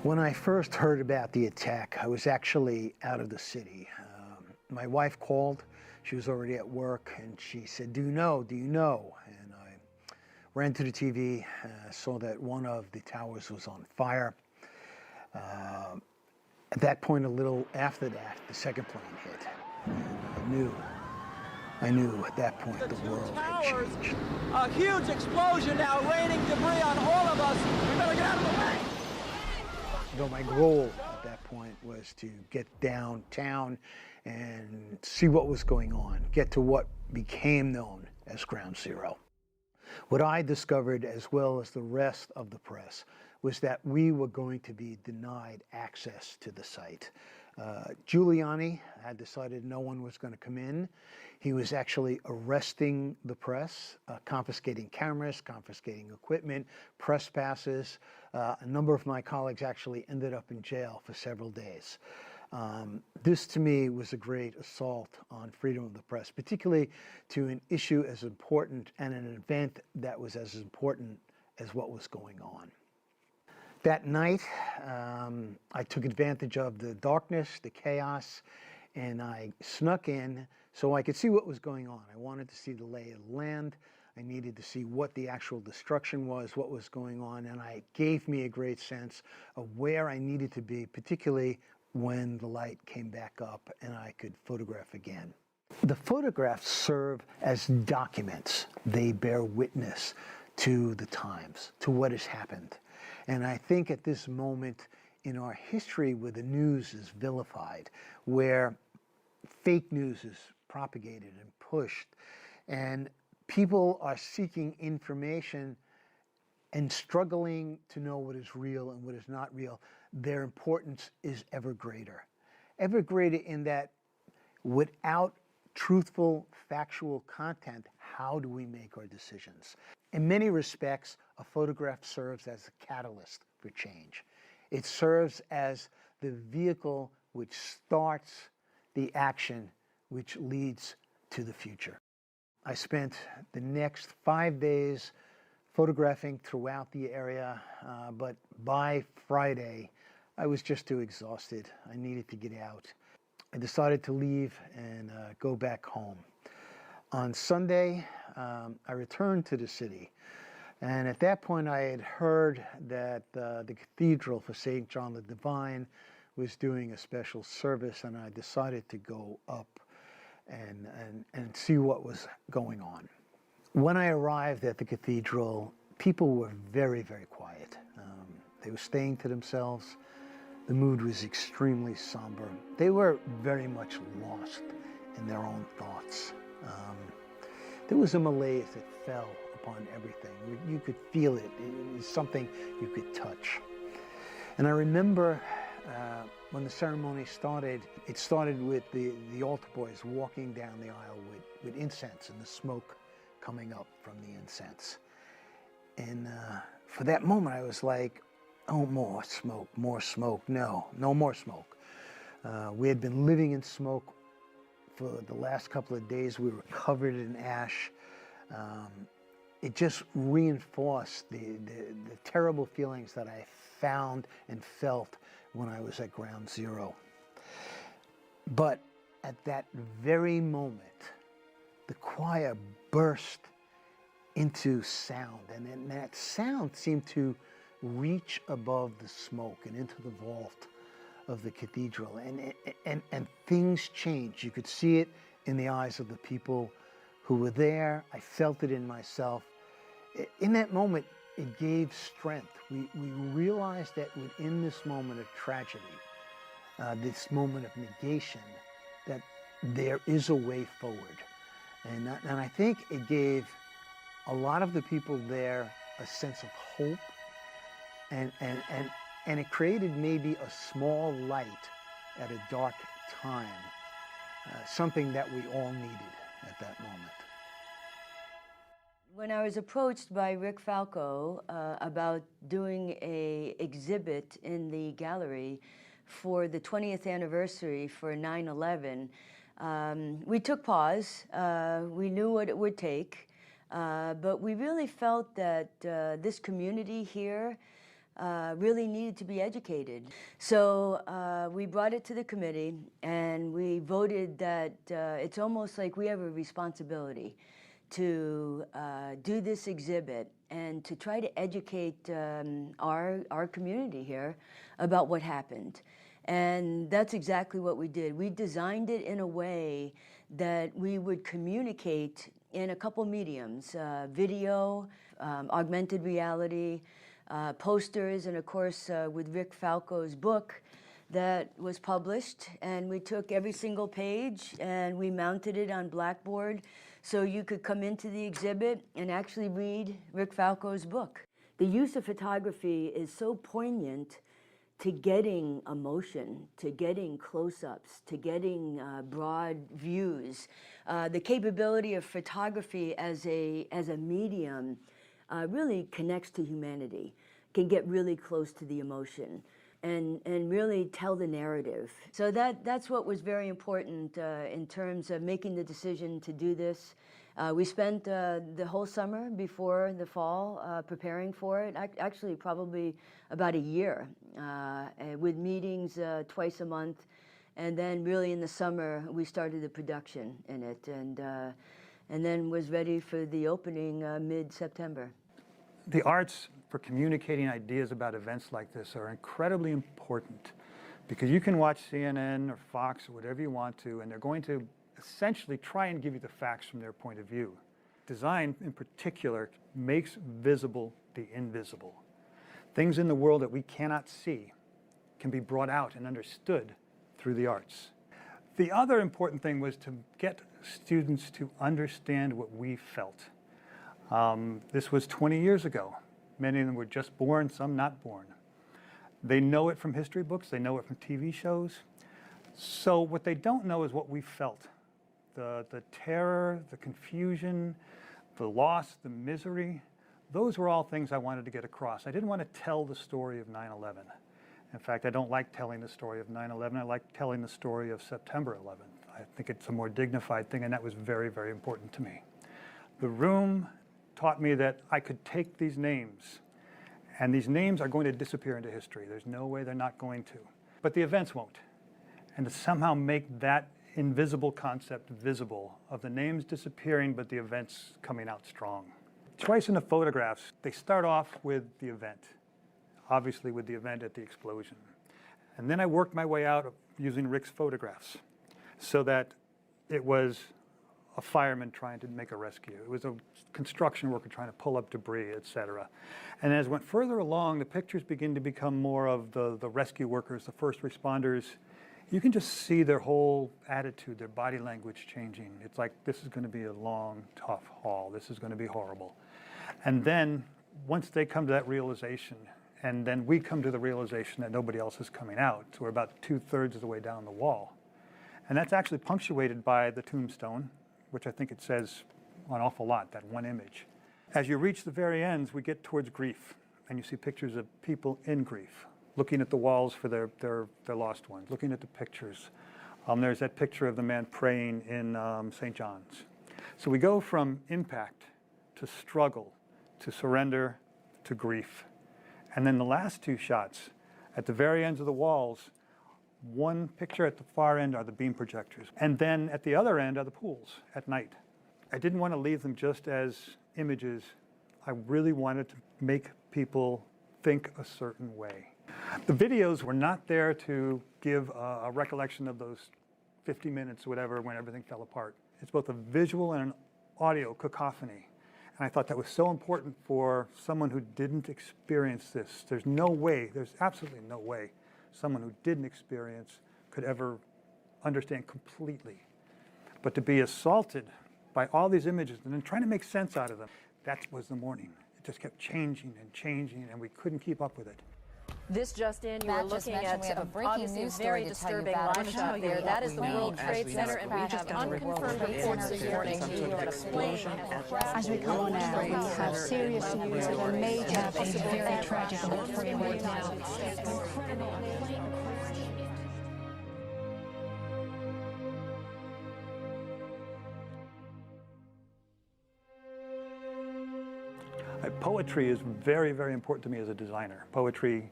When I first heard about the attack, I was actually out of the city. My wife called. She was already at work, and she said, "Do you know? Do you know?" And I ran to the TV, saw that one of the towers was on fire. At that point, a little after that, the second plane hit. And I knew at that point the world had changed. A huge explosion now, raining debris on all of us. We better get out of the way. My goal at that point was to get downtown and see what was going on, get to what became known as Ground Zero. What I discovered, as well as the rest of the press, was that we were going to be denied access to the site. Giuliani had decided no one was going to come in. He was actually arresting the press, confiscating cameras, confiscating equipment, press passes. A number of my colleagues actually ended up in jail for several days. This, to me, was a great assault on freedom of the press, particularly to an issue as important and an event that was as important as what was going on. That night, I took advantage of the darkness, the chaos, and I snuck in so I could see what was going on. I wanted to see the lay of the land. I needed to see what the actual destruction was, what was going on, and it gave me a great sense of where I needed to be, particularly when the light came back up and I could photograph again. The photographs serve as documents. They bear witness to the times, to what has happened. And I think at this moment in our history where the news is vilified, where fake news is propagated and pushed, and people are seeking information and struggling to know what is real and what is not real, their importance is ever greater. Ever greater in that without truthful, factual content, how do we make our decisions? In many respects, a photograph serves as a catalyst for change. It serves as the vehicle which starts the action which leads to the future. I spent the next 5 days photographing throughout the area, but by Friday, I was just too exhausted. I needed to get out. I decided to leave and go back home. On Sunday, I returned to the city, and at that point I had heard that the Cathedral for St. John the Divine was doing a special service, and I decided to go up and see what was going on. When I arrived at the cathedral, people were very, very quiet. They were staying to themselves. The mood was extremely somber. They were very much lost in their own thoughts. There was a malaise that fell upon everything. You could feel it. It was something you could touch. And I remember when the ceremony started, it started with the altar boys walking down the aisle with incense and the smoke coming up from the incense. And for that moment, I was like, oh, more smoke, no more smoke. We had been living in smoke for the last couple of days. We were covered in ash. It just reinforced the terrible feelings that I found and felt when I was at Ground Zero. But at that very moment, the choir burst into sound, and then that sound seemed to reach above the smoke and into the vault of the cathedral, and things changed. You could see it in the eyes of the people who were there. I felt it in myself. In that moment, it gave strength. We realized that within this moment of tragedy, this moment of negation, that there is a way forward. And I think it gave a lot of the people there a sense of hope, and it created maybe a small light at a dark time, something that we all needed at that moment. When I was approached by Rick Falco about doing an exhibit in the gallery for the 20th anniversary for 9/11, we took pause. We knew what it would take, but we really felt that this community here really needed to be educated. So we brought it to the committee, and we voted that it's almost like we have a responsibility to do this exhibit and to try to educate our community here about what happened. And that's exactly what we did. We designed it in a way that we would communicate in a couple mediums, video, augmented reality, posters, and of course with Rick Falco's book that was published. And we took every single page and we mounted it on Blackboard so you could come into the exhibit and actually read Rick Falco's book. The use of photography is so poignant to getting emotion, to getting close-ups, to getting broad views. The capability of photography as a medium really connects to humanity, can get really close to the emotion and really tell the narrative. So that's what was very important in terms of making the decision to do this. We spent the whole summer before the fall preparing for it, actually probably about a year, with meetings twice a month. And then really in the summer, we started the production in it, and then was ready for the opening mid-September. The arts for communicating ideas about events like this are incredibly important, because you can watch CNN or Fox or whatever you want to, and they're going to essentially try and give you the facts from their point of view. Design, in particular, makes visible the invisible. Things in the world that we cannot see can be brought out and understood through the arts. The other important thing was to get students to understand what we felt. This was 20 years ago. Many of them were just born, some not born. They know it from history books, they know it from TV shows. So what they don't know is what we felt. The terror, the confusion, the loss, the misery, those were all things I wanted to get across. I didn't want to tell the story of 9/11. In fact, I don't like telling the story of 9/11. I like telling the story of September 11th. I think it's a more dignified thing, and that was very, very important to me. The room taught me that I could take these names, and these names are going to disappear into history. There's no way they're not going to. But the events won't. And to somehow make that invisible concept visible, of the names disappearing but the events coming out strong. Twice in the photographs, they start off with the event, obviously with the event at the explosion. And then I worked my way out using Rick's photographs so that it was a fireman trying to make a rescue. It was a construction worker trying to pull up debris, etc. And as it went further along, the pictures begin to become more of the rescue workers, the first responders. You can just see their whole attitude, their body language changing. It's like, this is going to be a long, tough haul. This is going to be horrible. And then once they come to that realization, and then we come to the realization that nobody else is coming out, so we're about 2/3 of the way down the wall. And that's actually punctuated by the tombstone, which I think it says an awful lot, that one image. As you reach the very ends, we get towards grief, and you see pictures of people in grief, looking at the walls for their lost ones, looking at the pictures. There's that picture of the man praying in St. John's. So we go from impact to struggle, to surrender, to grief. And then the last two shots, at the very ends of the walls, one picture at the far end are the beam projectors. And then at the other end are the pools at night. I didn't want to leave them just as images. I really wanted to make people think a certain way. The videos were not there to give a recollection of those 50 minutes, whatever, when everything fell apart. It's both a visual and an audio cacophony. And I thought that was so important for someone who didn't experience this. There's no way, there's absolutely no way someone who didn't experience could ever understand completely. But to be assaulted by all these images and then trying to make sense out of them, that was the morning. It just kept changing and changing, and we couldn't keep up with it. This just in, you Matt were looking just mentioned we at have a breaking obviously news very story to tell you disturbing about. live shot there. That is the World Trade Center, and we have unconfirmed reports this morning that a plane has crashed. As we come on air, we have serious news of a major and very tragic event for you right now. Poetry is very, very important to me as a designer. Poetry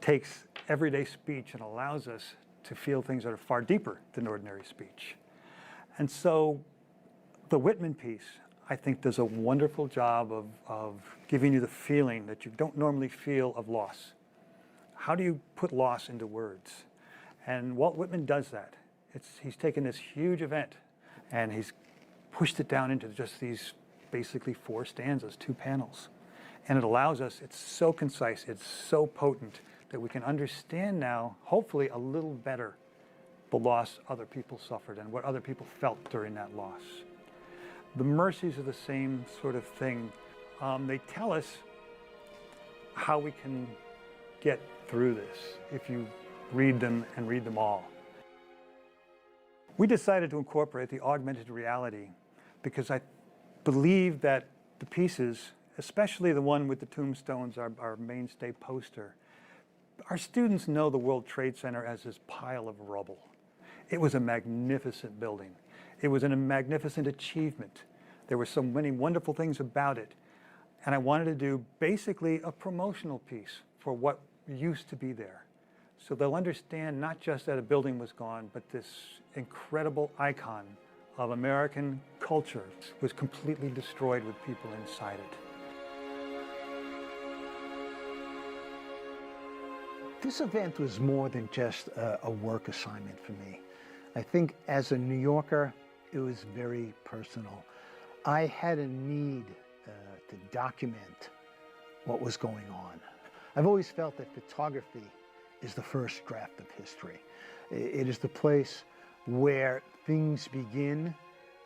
takes everyday speech and allows us to feel things that are far deeper than ordinary speech. And so the Whitman piece, I think, does a wonderful job of giving you the feeling that you don't normally feel of loss. How do you put loss into words? And Walt Whitman does that. He's taken this huge event and he's pushed it down into just these basically 4 stanzas, 2 panels. And it allows us, it's so concise, it's so potent that we can understand now, hopefully a little better, the loss other people suffered and what other people felt during that loss. The mercies are the same sort of thing. They tell us how we can get through this if you read them and read them all. We decided to incorporate the augmented reality because I believe that the pieces, especially the one with the tombstones, our mainstay poster, our students know the World Trade Center as this pile of rubble. It was a magnificent building. It was a magnificent achievement. There were so many wonderful things about it. And I wanted to do basically a promotional piece for what used to be there. So they'll understand not just that a building was gone, but this incredible icon of American culture was completely destroyed with people inside it. This event was more than just a work assignment for me. I think as a New Yorker, it was very personal. I had a need to document what was going on. I've always felt that photography is the first draft of history. It is the place where things begin,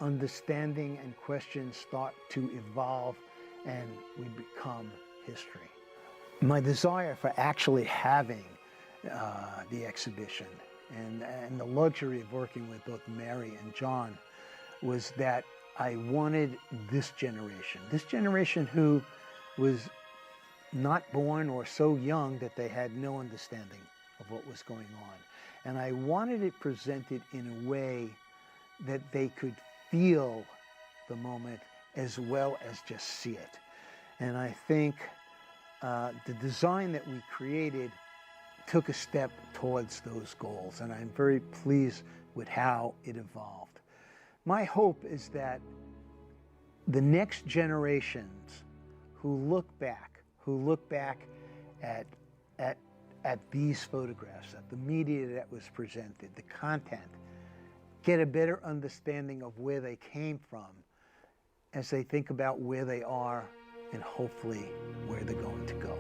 understanding and questions start to evolve, and we become history. My desire for actually having the exhibition and the luxury of working with both Mary and John was that I wanted this generation who was not born or so young that they had no understanding of what was going on. And I wanted it presented in a way that they could feel the moment as well as just see it. And I think the design that we created took a step towards those goals, and I'm very pleased with how it evolved. My hope is that the next generations who look back at these photographs, at the media that was presented, the content, get a better understanding of where they came from as they think about where they are and hopefully where they're going to go.